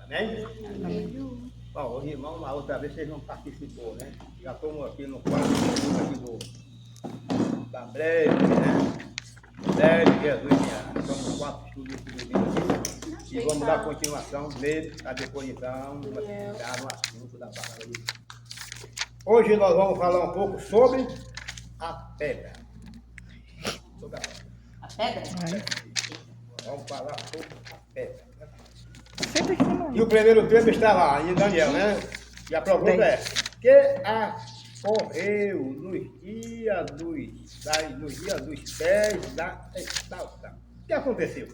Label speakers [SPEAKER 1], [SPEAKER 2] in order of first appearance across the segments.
[SPEAKER 1] Amém?
[SPEAKER 2] Amém.
[SPEAKER 1] Bom, os irmãos, na outra vez vocês não participou, né? Já estamos aqui no quarto período aqui da breve, né? Breve Jesus Guiar. Somos 4 estudos que aqui. E vamos dar continuação nele, para depois então, entrar no assunto da palavra de Deus. Hoje nós vamos falar um pouco sobre a pedra. Sobre a pedra.
[SPEAKER 3] A pedra?
[SPEAKER 1] Vamos falar sobre a pedra. Né?
[SPEAKER 2] Senta aqui, mãe.
[SPEAKER 1] E o primeiro tema está lá, em Daniel, né? E a pergunta é: que ocorreu nos dias dos pés da estátua? O que aconteceu?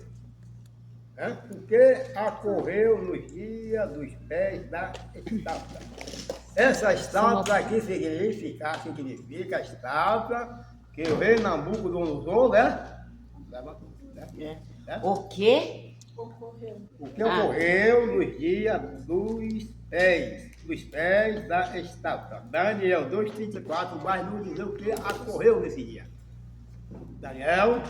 [SPEAKER 1] O que ocorreu nos dias dos pés da estátua? Essa estátua aqui significa a estátua que o rei Nabucodonosor, né?
[SPEAKER 3] O quê?
[SPEAKER 1] O que ocorreu nos dias dos pés da estátua. Daniel 2,34 vai nos dizer o que ocorreu nesse dia. Daniel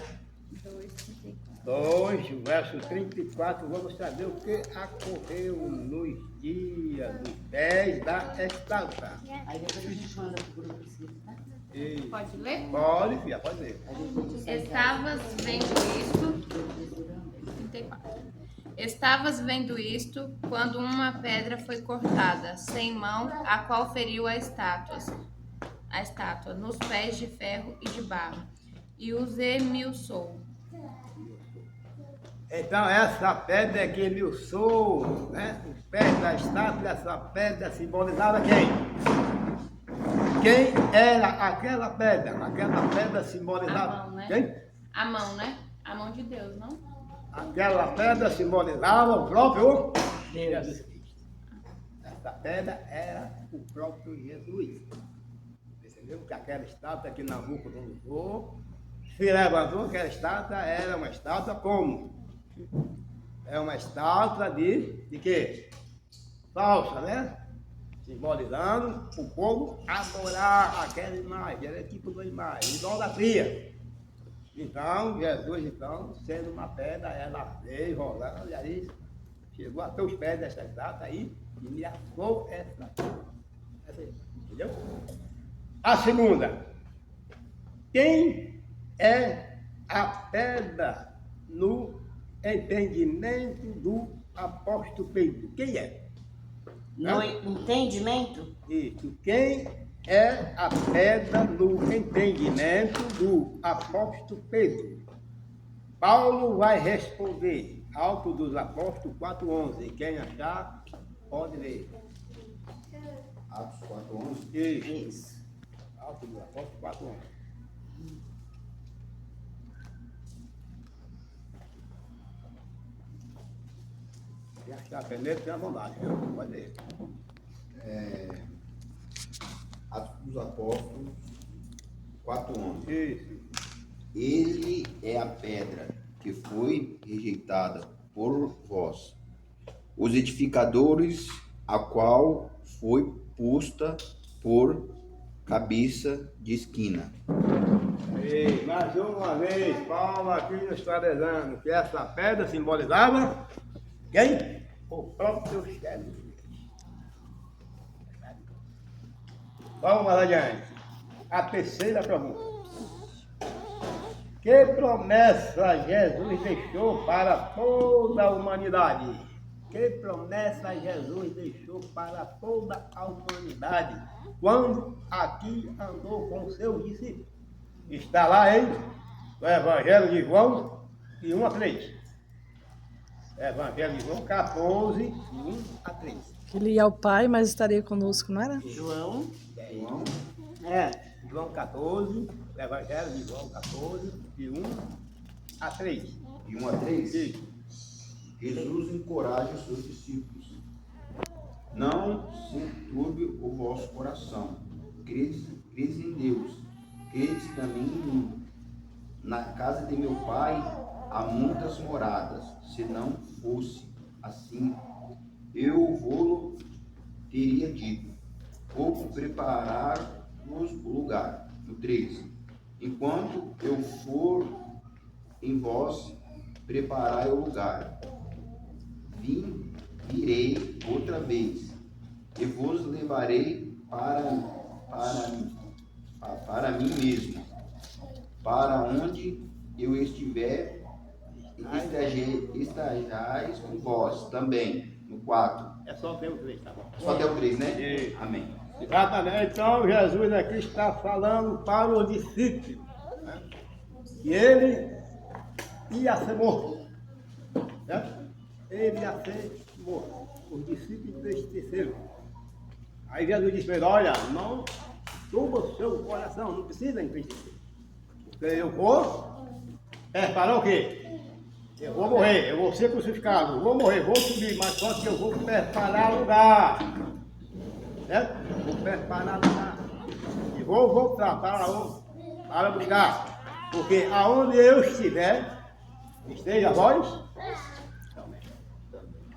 [SPEAKER 1] 2, verso 34, vamos saber o que ocorreu nos dias dos pés da estátua.
[SPEAKER 3] Aí depois a gente manda pro grupo escrito, tá?
[SPEAKER 4] Pode ler?
[SPEAKER 1] Pode, filha, pode ler.
[SPEAKER 4] Estavas vendo isto. 34. Estavas vendo isto quando uma pedra foi cortada, sem mão, a qual feriu a estátua, nos pés de ferro e de barro, e os esmiuçou.
[SPEAKER 1] Então, essa pedra que esmiuçou, né? Os pés da estátua, essa pedra simbolizava quem? Quem era aquela pedra? Aquela pedra simbolizava
[SPEAKER 4] A mão, né?
[SPEAKER 1] quem?
[SPEAKER 4] A mão, né? A mão de Deus, não?
[SPEAKER 1] Aquela pedra simbolizava o próprio
[SPEAKER 3] Deus.
[SPEAKER 1] Jesus Cristo. Essa pedra era o próprio Jesus. Entendeu? Que aquela estátua que Nabucodonosor se levantou, aquela estátua era uma estátua como? É uma estátua de quê? Falsa, né? Simbolizando o povo adorar aquela imagem, era tipo de imagem, idolatria. Então, Jesus, então, sendo uma pedra, ela veio rolando, e aí chegou até os pés dessa estátua aí e me assou essa aí, entendeu? A segunda, quem é a pedra no entendimento do apóstolo Pedro? Quem é?
[SPEAKER 3] No entendimento?
[SPEAKER 1] Isso. Quem é a pedra no entendimento do apóstolo Pedro? Paulo vai responder, Atos dos Apóstolos 4,11. Quem achar, pode ler.
[SPEAKER 5] Atos 4:11.
[SPEAKER 1] Isso.
[SPEAKER 3] Isso.
[SPEAKER 1] Atos dos Apóstolos 4,11. Quem achar primeiro tem a vontade, viu? Pode ler.
[SPEAKER 5] Atos dos Apóstolos 4:11.
[SPEAKER 1] Isso.
[SPEAKER 5] Ele é a pedra que foi rejeitada por vós, os edificadores, a qual foi posta por cabeça de esquina.
[SPEAKER 1] E mais uma vez, Paulo aqui nos esclarecendo que essa pedra simbolizava quem? O próprio Jesus. Vamos lá adiante. A terceira pergunta. Que promessa Jesus deixou para toda a humanidade? Que promessa Jesus deixou para toda a humanidade quando aqui andou com seus discípulos? Está lá em o Evangelho de João, de 1 a 3. Evangelho de João 14, de 1 a 3.
[SPEAKER 2] Ele ia ao Pai, mas estaria conosco, não era?
[SPEAKER 3] João.
[SPEAKER 1] João 14, Evangelho de João 14, de 1 a 3.
[SPEAKER 5] De 1 a 3.
[SPEAKER 1] Isso.
[SPEAKER 5] Jesus encoraja os seus discípulos. Não se turbe o vosso coração. Credes em Deus. Credes também em mim. Na casa de meu pai há muitas moradas. Se não fosse assim, eu vou teria dito. Vou preparar-vos o lugar. No 13. Enquanto eu for em vós, preparai o lugar. Vinde irei outra vez, e vos levarei para mim mesmo, para onde eu estiver, estejais com vós também. No 4.
[SPEAKER 1] É só ter o 3, tá bom?
[SPEAKER 5] Só até o 3, né?
[SPEAKER 1] Isso.
[SPEAKER 5] Amém.
[SPEAKER 1] Exatamente. Então, Jesus aqui está falando para os discípulos, né? Que ele ia ser morto. Certo? Ele ia ser morto. Os discípulos esqueceram. Aí Jesus disse para ele, olha, não turba o seu coração, não precisa entristecer. Porque eu vou preparar o quê? Eu vou morrer, eu vou ser crucificado, eu vou morrer, vou subir, mas só que eu vou preparar lugar. Certo? Vou preparar lugar. E vou voltar para onde? Para buscar. Porque aonde eu estiver, esteja vós.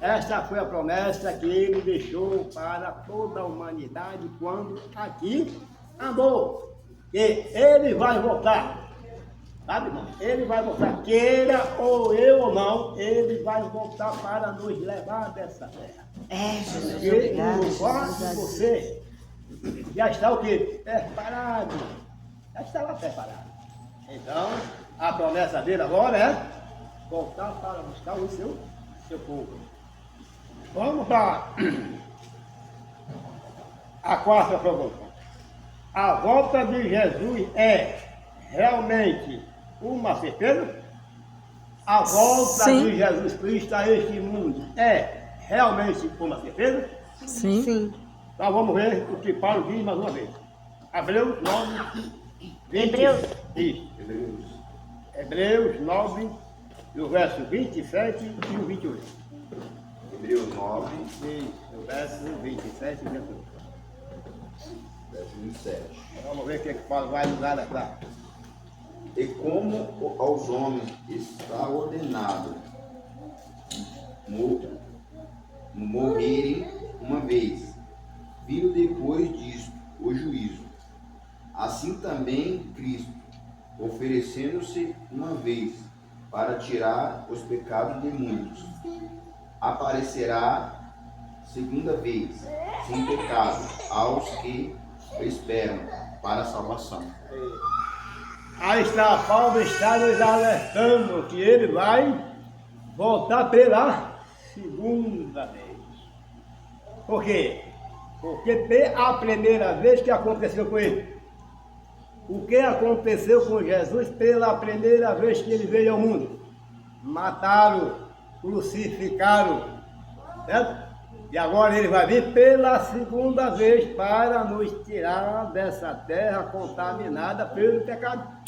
[SPEAKER 1] Esta foi a promessa que ele deixou para toda a humanidade quando aqui andou. Que ele vai voltar. Sabe, irmão? Ele vai voltar. Queira ou eu ou não, ele vai voltar para nos levar dessa terra.
[SPEAKER 3] Jesus,
[SPEAKER 1] Porque
[SPEAKER 3] obrigado.
[SPEAKER 1] no voto de você já está o quê? Preparado. Já estava preparado. Então, a promessa dele agora é voltar para buscar o seu povo. Vamos para a quarta pergunta. A volta de Jesus é realmente uma certeza? A volta
[SPEAKER 2] Sim.
[SPEAKER 1] de Jesus Cristo a este mundo é realmente uma certeza?
[SPEAKER 2] Sim.
[SPEAKER 1] Então vamos ver o que Paulo diz mais uma vez. Hebreus 9, 20.
[SPEAKER 3] Hebreus.
[SPEAKER 1] Isso.
[SPEAKER 5] Hebreus.
[SPEAKER 1] Hebreus 9, o verso 27 e o 28.
[SPEAKER 5] Hebreus 9,
[SPEAKER 1] Isso, o verso 27 e 28.
[SPEAKER 5] verso 27.
[SPEAKER 1] Vamos ver o que Paulo vai nos dar essa.
[SPEAKER 5] E como aos homens está ordenado morrerem uma vez, vindo depois disto o juízo, assim também Cristo, oferecendo-se uma vez para tirar os pecados de muitos, aparecerá segunda vez, sem pecado, aos que esperam para a salvação.
[SPEAKER 1] Aí está, Paulo está nos alertando que ele vai voltar pela segunda vez. Por quê? Porque a primeira vez que aconteceu com ele. O que aconteceu com Jesus pela primeira vez que ele veio ao mundo? Mataram, crucificaram, certo? E agora ele vai vir pela segunda vez para nos tirar dessa terra contaminada pelo pecado.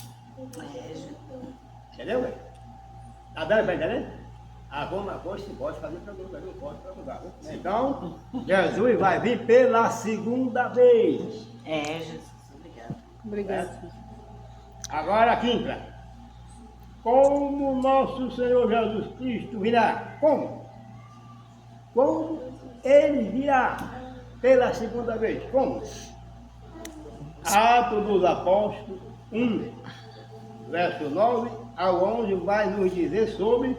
[SPEAKER 1] Entendeu, velho? Tá dando para entender? Alguma coisa se pode fazer pergunta, não pode perguntar. Então, Jesus vai vir pela segunda vez.
[SPEAKER 3] Jesus, obrigado.
[SPEAKER 2] Obrigada.
[SPEAKER 1] Agora a quinta. Como nosso Senhor Jesus Cristo virá? Como? Como ele virá pela segunda vez? Como? Atos dos Apóstolos 1, verso 9 ao 11 vai nos dizer sobre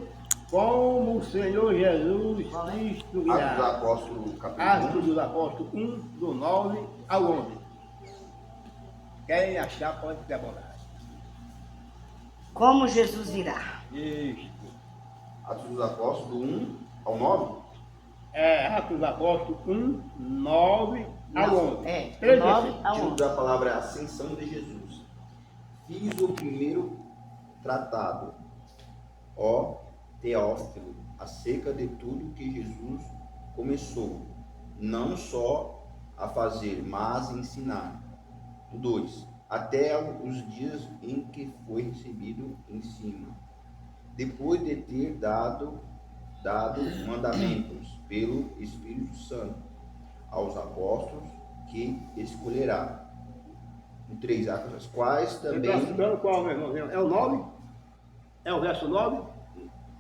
[SPEAKER 1] como o Senhor Jesus Cristo
[SPEAKER 5] Atos dos
[SPEAKER 1] virá.
[SPEAKER 5] Apóstolos, capítulo
[SPEAKER 1] Atos
[SPEAKER 5] 1.
[SPEAKER 1] dos Apóstolos 1, do 9 ao 11. Quem achar pode ter bondade.
[SPEAKER 3] Como Jesus virá?
[SPEAKER 1] Isto.
[SPEAKER 5] Atos dos Apóstolos, do 1 ao 9.
[SPEAKER 1] É Atos dos Apóstolos 1, 9 ao 11.
[SPEAKER 3] É,
[SPEAKER 1] Três
[SPEAKER 3] 9
[SPEAKER 1] versículos.
[SPEAKER 3] a
[SPEAKER 5] Título
[SPEAKER 3] 11.
[SPEAKER 5] da palavra é Ascensão de Jesus. Fiz o primeiro tratado, ó Teófilo, acerca de tudo que Jesus começou, não só a fazer, mas a ensinar. 2. Até os dias em que foi recebido em cima, depois de ter dado mandamentos pelo Espírito Santo aos apóstolos que escolherá. 3. As quais também...
[SPEAKER 1] Então, qual, meu irmãozinho? É o 9? É o verso 9?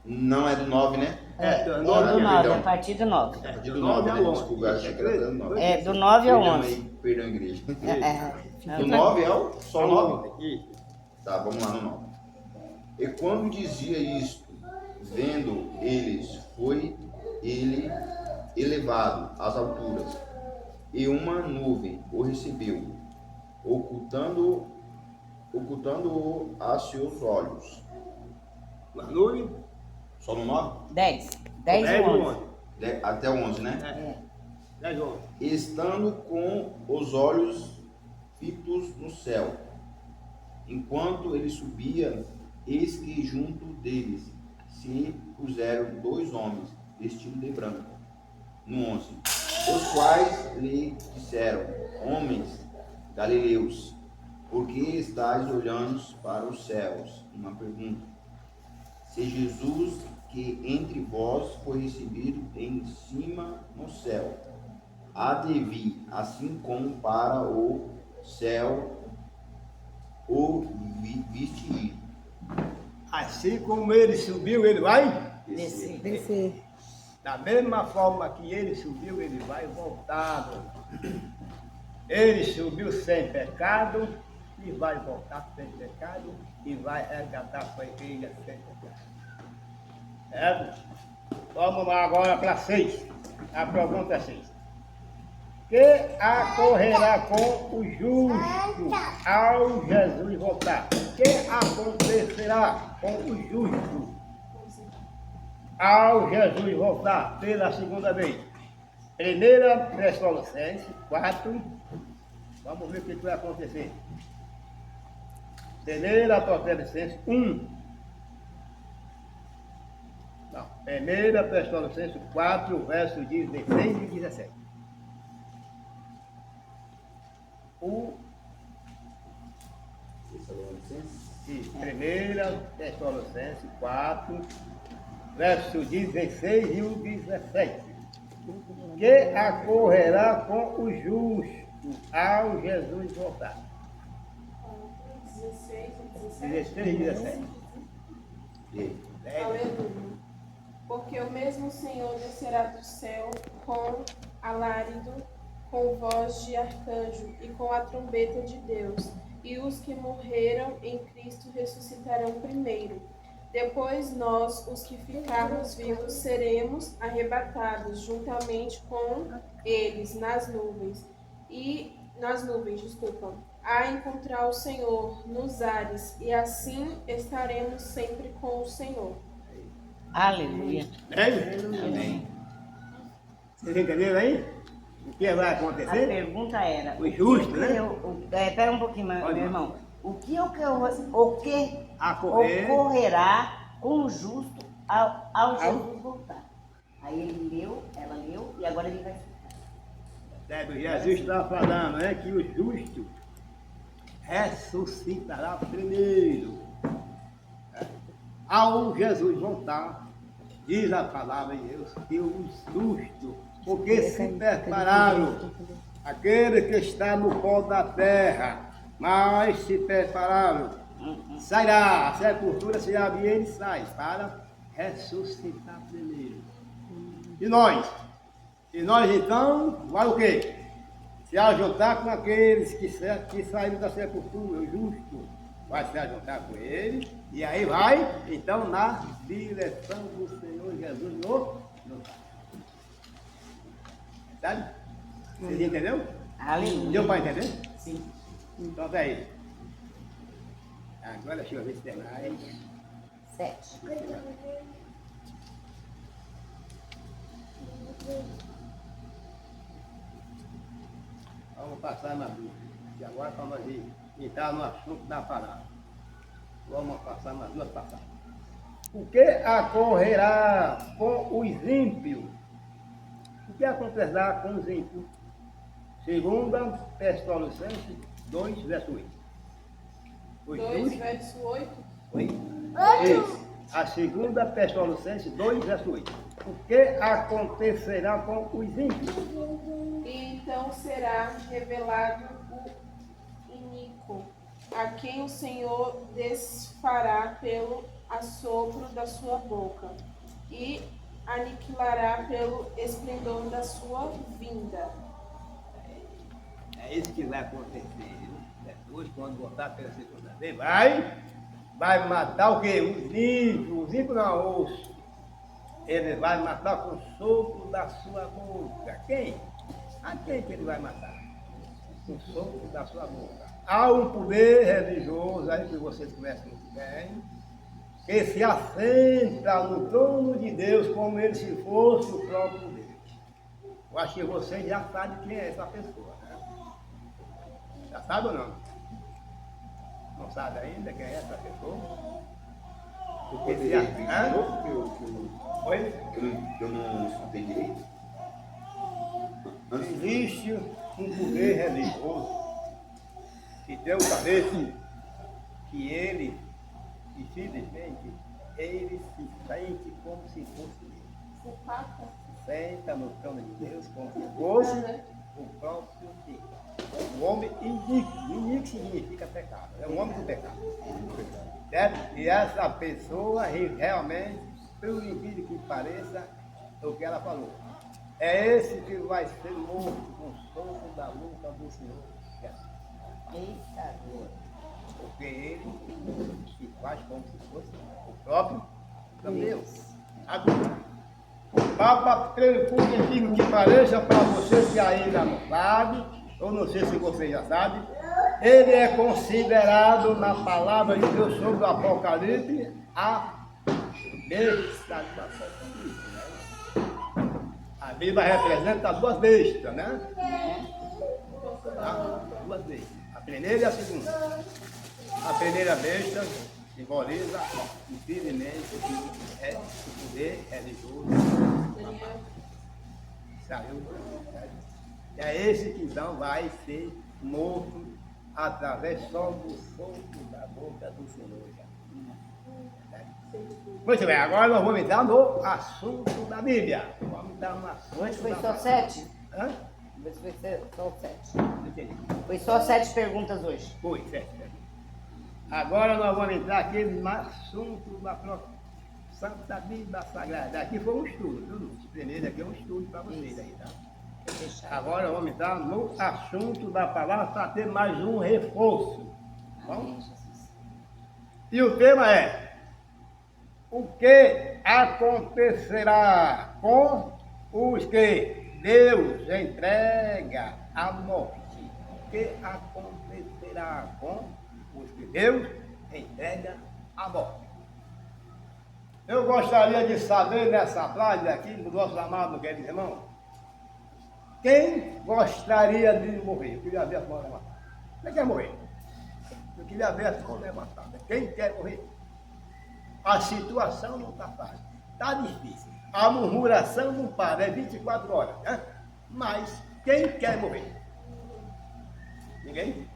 [SPEAKER 5] Não é do 9, né?
[SPEAKER 3] É
[SPEAKER 1] do
[SPEAKER 3] do
[SPEAKER 1] 9,
[SPEAKER 3] 9, a partir do 9.
[SPEAKER 5] A partir do
[SPEAKER 1] 9
[SPEAKER 5] 9,
[SPEAKER 1] ao
[SPEAKER 5] né?
[SPEAKER 1] 11.
[SPEAKER 5] Desculpa, achei que era do 9.
[SPEAKER 3] É, do 9 ao 11.
[SPEAKER 5] Perdão, igreja.
[SPEAKER 3] É.
[SPEAKER 5] Do 9 é o só o 9?
[SPEAKER 1] Isso.
[SPEAKER 5] Tá, vamos lá no 9. E quando dizia isto, vendo eles, foi ele elevado às alturas, e uma nuvem o recebeu, ocultando-o a seus olhos.
[SPEAKER 1] Uma nuvem.
[SPEAKER 5] Só no 9?
[SPEAKER 3] 10. 10 e 11.
[SPEAKER 5] Até o 11, né?
[SPEAKER 3] É.
[SPEAKER 1] 10 11.
[SPEAKER 5] Estando com os olhos fitos no céu, enquanto ele subia, eis que junto deles se puseram 2 homens, vestidos de branco. No 11. Os quais lhe disseram: Homens galileus, por que estáis olhando para os céus? Uma pergunta. Se Jesus, que entre vós foi recebido em cima no céu, há de vir, assim como para o céu o viste ir.
[SPEAKER 1] Assim como ele subiu, ele vai.
[SPEAKER 3] Descer.
[SPEAKER 2] Descer.
[SPEAKER 1] Da mesma forma que ele subiu, ele vai voltar. Ele subiu sem pecado e vai voltar sem pecado e vai resgatar sua igreja sem pecado. Certo? Vamos lá agora para 6. A pergunta é 6. Que ocorrerá com o justo ao Jesus voltar? Que acontecerá com o justo ao Jesus voltar pela segunda vez? 1 Tessalonicenses 4. Vamos ver o que vai acontecer. 1 Tessalonicenses 1. Não, 1 Tessalonicenses 4, versos 16 e 17. E 1 Tessalonicenses 4, verso 16 e o 17. Que ocorrerá com o justo ao Jesus voltar?
[SPEAKER 6] 16 e 17.
[SPEAKER 1] 16 e 17.
[SPEAKER 6] Aleluia. Porque o mesmo Senhor descerá do céu com alarido, com voz de arcanjo e com a trombeta de Deus, e os que morreram em Cristo ressuscitarão primeiro. Depois nós, os que ficarmos vivos, seremos arrebatados juntamente com eles nas nuvens, a encontrar o Senhor nos ares, e assim estaremos sempre com o Senhor.
[SPEAKER 3] Aleluia.
[SPEAKER 1] Amém? Vocês entenderam aí? O que vai
[SPEAKER 3] A
[SPEAKER 1] acontecer?
[SPEAKER 3] pergunta era...
[SPEAKER 1] O justo, né?
[SPEAKER 3] Espera um pouquinho, meu
[SPEAKER 1] Pode ir.
[SPEAKER 3] irmão. O que ocorrerá com o justo ao Jesus voltar? Aí ele leu, ela leu, e agora ele vai explicar.
[SPEAKER 1] Jesus está falando, né, que o justo ressuscitará primeiro. Ao Jesus voltar, diz a palavra de Deus que os justos, porque se prepararam, aquele que está no pó da terra, mas se prepararam, sairá, a sepultura se abrir e ele sai para ressuscitar primeiro. E nós? E nós então, vai o quê? Se ajuntar com aqueles que saíram da sepultura, o justo vai se ajuntar com eles, e aí vai, então, na direção do Senhor Jesus no sabe? Vocês entenderam?
[SPEAKER 3] Aleluia.
[SPEAKER 1] Deu para entender?
[SPEAKER 3] Sim.
[SPEAKER 1] Então, tá aí. Agora deixa eu ver se tem mais.
[SPEAKER 3] 7.
[SPEAKER 1] Vamos passar na dúvida. E agora vamos entrar no assunto da palavra. Vamos passar nas duas passagens. O que ocorrerá com os ímpios? O que acontecerá com os ímpios? 2 Tessalonicenses 2, verso 8. Os
[SPEAKER 6] 2,
[SPEAKER 1] justos-
[SPEAKER 6] verso 8.
[SPEAKER 1] Oi? Isso. A 2 Tessalonicenses 2, verso 8. O que acontecerá com os ímpios?
[SPEAKER 6] E então será revelado o iníquo, a quem o Senhor desfará pelo assopro da sua boca, e aniquilará pelo esplendor da sua vinda.
[SPEAKER 1] É isso que vai acontecer. Depois, quando voltar pela segunda vez, vai matar o quê? Os ímpios não, ele vai matar com o sopro da sua boca. Quem? A quem que ele vai matar? Com o sopro da sua boca. Há um poder religioso, aí que vocês conhecem muito bem, que se assenta no trono de Deus como ele se fosse o próprio Deus. Eu acho que vocês já sabem quem é essa pessoa, né? Já sabe ou não? Não sabe ainda quem é essa pessoa? Porque se Oi?
[SPEAKER 5] Eu não escutei direito.
[SPEAKER 1] Existe um poder religioso que Deus sabe que ele, infelizmente, ele se sente como se fosse Deus.
[SPEAKER 6] O Papa.
[SPEAKER 1] Senta no trono de Deus como se fosse o próprio Deus. O homem iníquo significa pecado. É o homem do pecado. Certo? E essa pessoa realmente, pelo incrível que pareça, é o que ela falou. É esse que vai ser morto com o sopro da boca do Senhor.
[SPEAKER 3] Eita, agora.
[SPEAKER 1] Porque ele se faz como se fosse o próprio Deus. Agora, Papa, pelo incrível que pareça, para você que ainda não sabe, eu não sei se você já sabe, ele é considerado na palavra de Deus sobre o Apocalipse a besta do Apocalipse. Né? A Bíblia representa duas bestas, né? Duas bestas. A primeira e a segunda. A primeira besta simboliza, infelizmente, que é o poder religioso. Saiu. É esse que então vai ser morto através só do sopro da boca do Senhor. Muito bem, agora nós vamos entrar no assunto da Bíblia. Vamos entrar no assunto.
[SPEAKER 3] Hoje foi
[SPEAKER 1] da
[SPEAKER 3] só
[SPEAKER 1] palavra.
[SPEAKER 3] 7?
[SPEAKER 1] Hã?
[SPEAKER 3] Hoje foi só 7.
[SPEAKER 1] Não entendi.
[SPEAKER 3] Foi só 7 perguntas hoje.
[SPEAKER 1] Foi, certo. Agora nós vamos entrar aqui no assunto da Santa Bíblia Sagrada. Aqui foi um estudo, viu? Esse primeiro aqui é um estudo para vocês aí, tá? Agora vamos entrar no assunto da palavra para ter mais um reforço. Bom? E o tema é: o que acontecerá com os que Deus entrega à morte? O que acontecerá com os que Deus entrega à morte? Eu gostaria de saber nessa live aqui do nosso amado querido irmão, quem gostaria de morrer? Eu queria ver a mão levantada. Quem quer morrer? Eu queria ver a mão levantada. Quem quer morrer? A situação não está fácil. Está difícil. A murmuração não para. É 24 horas. Né? Mas quem quer morrer? Ninguém?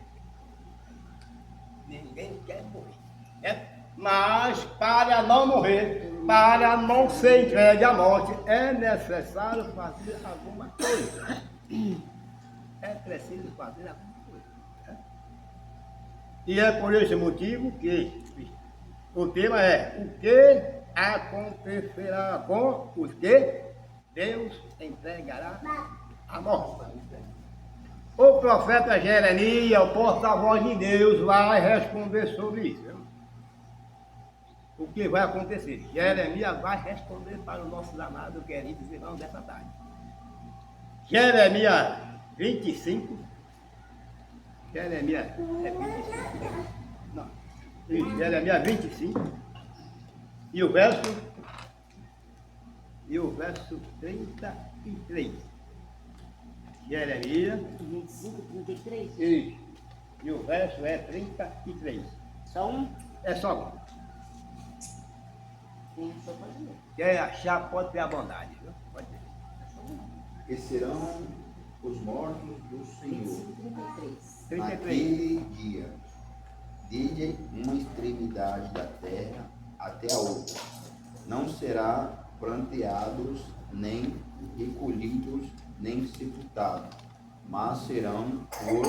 [SPEAKER 1] Ninguém quer morrer. Né? Mas para não morrer, para não ser entregue à morte, é necessário fazer alguma coisa. É preciso fazer alguma coisa. Né? E é por esse motivo que o tema é: o que acontecerá com os que Deus entregará à morte? O profeta Jeremias, o porta-voz de Deus, vai responder sobre isso. Viu? O que vai acontecer? Jeremias vai responder para os nossos amados queridos irmãos dessa tarde. Jeremias 25. Jeremias é 25. Não. Jeremias 25. E o verso 33. Jeremias
[SPEAKER 3] 25, 33.
[SPEAKER 1] e o verso é 33.
[SPEAKER 3] Só um?
[SPEAKER 1] É só um.
[SPEAKER 3] Sim, só pode ler.
[SPEAKER 1] Quer achar, pode ter a bondade. Viu? Pode ter.
[SPEAKER 5] Que serão os mortos do Senhor
[SPEAKER 3] 25, 33.
[SPEAKER 1] 33.
[SPEAKER 5] naquele dia, desde uma extremidade da terra até a outra. Não será planteados, nem recolhidos, nem sepultados, mas serão por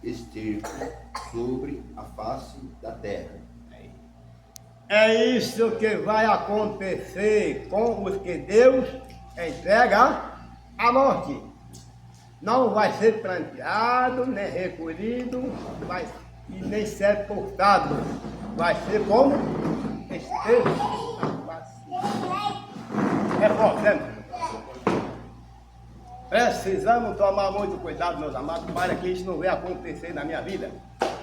[SPEAKER 5] esterco sobre a face da terra.
[SPEAKER 1] É isso que vai acontecer com os que Deus entrega à morte. Não vai ser planteado, nem recolhido, e nem sepultado. Vai ser como esterco. É forte, né? Precisamos tomar muito cuidado, meus amados, para que isso não venha acontecer na minha vida.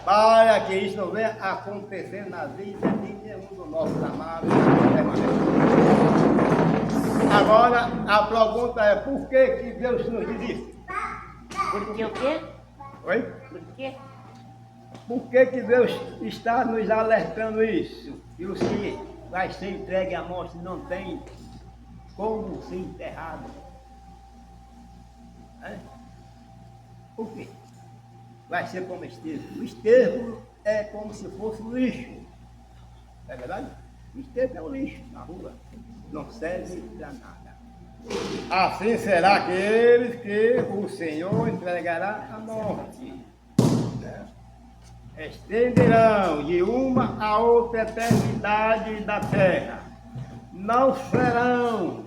[SPEAKER 1] Para que isso não venha acontecer na vida de nenhum dos nossos amados. Agora, a pergunta é, por que que Deus nos diz isso?
[SPEAKER 3] Porque o quê?
[SPEAKER 1] Oi?
[SPEAKER 3] Por quê?
[SPEAKER 1] Por que que Deus está nos alertando isso? E os que vai ser entregue à morte não tem como ser enterrado. É? Por quê? Vai ser como esterco. O esterco é como se fosse um lixo. É verdade? O esterco é um lixo na rua. Não serve para nada. Assim será aqueles que o Senhor entregará à morte. Estenderão de uma a outra eternidade da terra. Não serão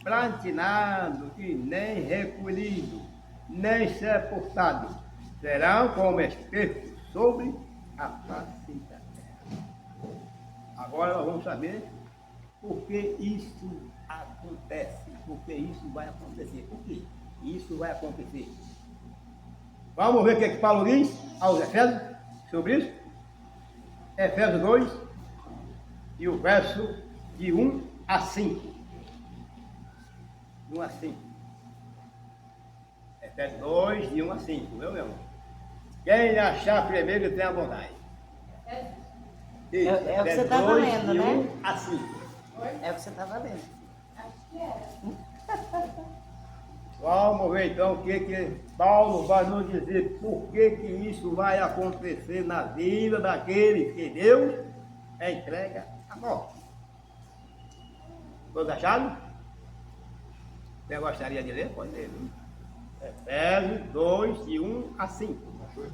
[SPEAKER 1] plantinados e nem recolhidos, nem sepultados. Serão como esterco sobre a face da terra. Agora nós vamos saber por que isso acontece. Por que isso vai acontecer. Por que isso vai acontecer? Vamos ver o que Paulo diz aos Efésios sobre isso. Efésios 2 e o verso de 1 a 5. 1 a 5. Efésios 2, de 1 a 5, meu irmão. Quem achar primeiro tem a bondade. Isso,
[SPEAKER 3] É o que você
[SPEAKER 1] Efésios
[SPEAKER 3] estava
[SPEAKER 1] 2,
[SPEAKER 3] lendo,
[SPEAKER 1] de
[SPEAKER 3] né?
[SPEAKER 1] 1 a 5.
[SPEAKER 3] É o que você estava lendo.
[SPEAKER 1] Vamos ver então o que Paulo vai nos dizer, por que que isso vai acontecer na vida daqueles que Deus entrega à morte. Todos acharam? Você gostaria de ler? Pode ler. Viu? Efésios 2, de 1 a 5. Achou?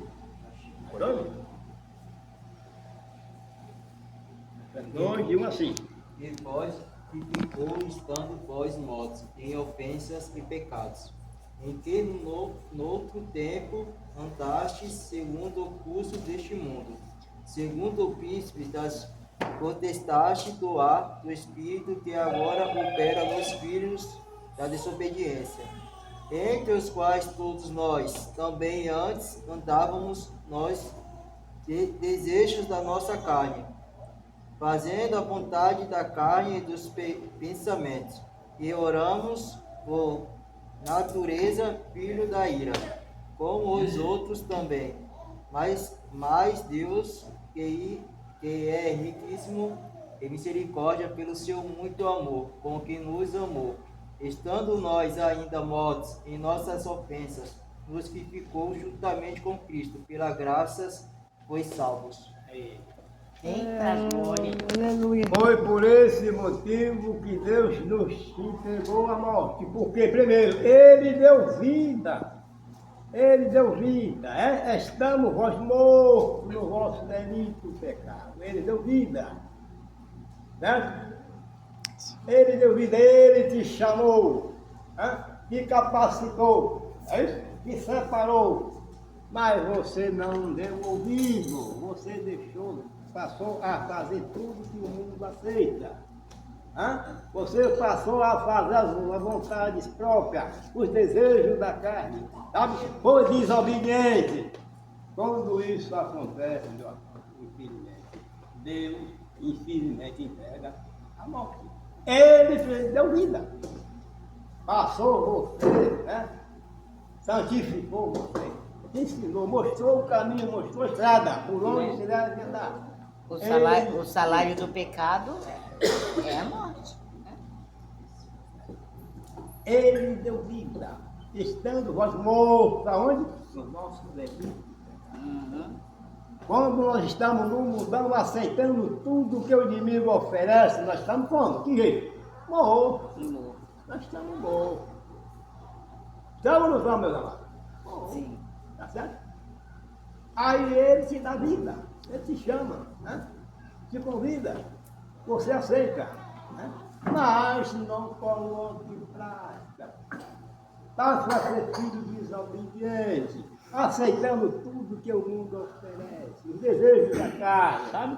[SPEAKER 1] Efésios 2, de 1 a 5.
[SPEAKER 7] E vós que ficou estando vós mortos em ofensas e pecados, em que no outro tempo andastes segundo o curso deste mundo, segundo o príncipe das potestades do ar do Espírito que agora opera nos filhos da desobediência, entre os quais todos nós também antes andávamos nós de desejos da nossa carne, fazendo a vontade da carne e dos pensamentos, e oramos por natureza filho da ira, como os outros também. Mas Deus, que é riquíssimo em misericórdia pelo seu muito amor, com que nos amou, estando nós ainda mortos em nossas ofensas, nos vivificou juntamente com Cristo, pela graças foi salvos.
[SPEAKER 3] Eita, glória.
[SPEAKER 2] Aleluia.
[SPEAKER 1] Foi por esse motivo que Deus nos entregou à morte. Porque, primeiro, Ele deu vida. Ele deu vida. Estamos vós mortos no vosso delito e pecado. Ele deu vida. Né? Ele deu vida, Ele te chamou, te capacitou, é isso? Te separou. Mas você não deu ouvido. Você deixou. Passou a fazer tudo que o mundo aceita. Você passou a fazer as vontades próprias, os desejos da carne, sabe? Foi desobediente. Quando isso acontece, meu amigo, Deus, infelizmente, entrega a morte. Ele deu vida. Passou você, né? Santificou você. Ensinou, mostrou o caminho, mostrou a estrada, por onde você deve andar.
[SPEAKER 3] O salário do pecado é a morte.
[SPEAKER 1] Ele deu vida, estando vós mortos, aonde? No nosso delito. Quando nós estamos no mundão aceitando tudo que o inimigo oferece, nós estamos como? Que jeito? Mortos. Nós estamos mortos. Estamos ou não estamos, meus amados?
[SPEAKER 3] Sim.
[SPEAKER 1] Tá certo? Aí ele te dá vida, ele te chama, né? Te convida, você aceita, né? Mas não coloque em prática. Passa a ser filho desobediente, aceitando tudo que o mundo oferece, os desejos da carne, sabe?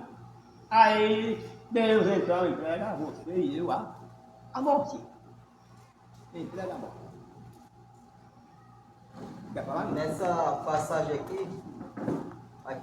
[SPEAKER 1] Aí Deus então entrega a você e eu a morte. Sim, filha da mãe. Quer falar?
[SPEAKER 7] Nessa passagem aqui,